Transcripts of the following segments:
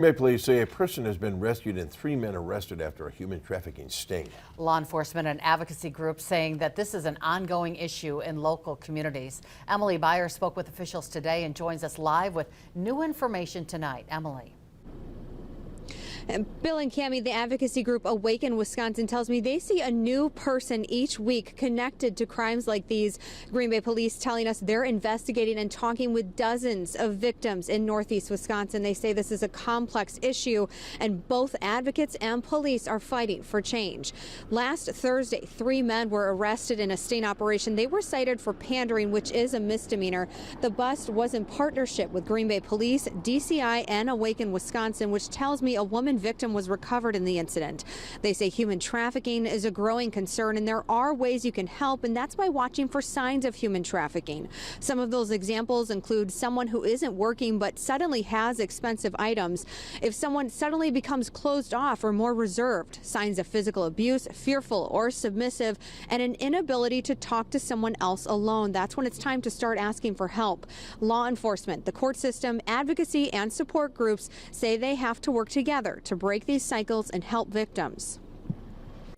May police say a person has been rescued and 3 men arrested after a human trafficking sting. Law enforcement and advocacy groups saying that this is an ongoing issue in local communities. Emily Byer spoke with officials today and joins us live with new information tonight. Emily. Bill and Cammie, the advocacy group Awaken Wisconsin tells me they see a new person each week connected to crimes like these. Green Bay police telling us they're investigating and talking with dozens of victims in northeast Wisconsin. They say this is a complex issue and both advocates and police are fighting for change. Last Thursday, 3 men were arrested in a sting operation. They were cited for pandering, which is a misdemeanor. The bust was in partnership with Green Bay Police, DCI, and Awaken Wisconsin, which tells me a woman victim was recovered in the incident. They say human trafficking is a growing concern and there are ways you can help, and that's by watching for signs of human trafficking. Some of those examples include someone who isn't working but suddenly has expensive items, if someone suddenly becomes closed off or more reserved, signs of physical abuse, fearful or submissive, and an inability to talk to someone else alone. That's when it's time to start asking for help. Law enforcement, the court system, advocacy, and support groups say they have to work together to break these cycles and help victims.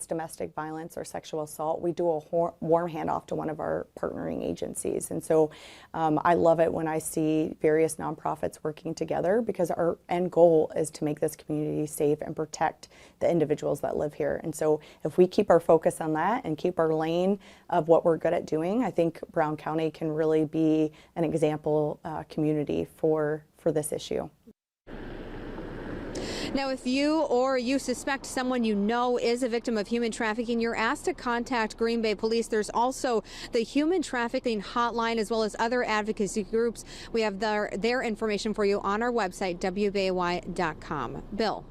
Domestic violence or sexual assault, we do a warm handoff to one of our partnering agencies. And so I love it when I see various nonprofits working together, because our end goal is to make this community safe and protect the individuals that live here. And so if we keep our focus on that and keep our lane of what we're good at doing, I think Brown County can really be an example community for this issue. Now, if you suspect someone you know is a victim of human trafficking, you're asked to contact Green Bay Police. There's also the Human Trafficking Hotline, as well as other advocacy groups. We have their information for you on our website, WBAY.com. Bill.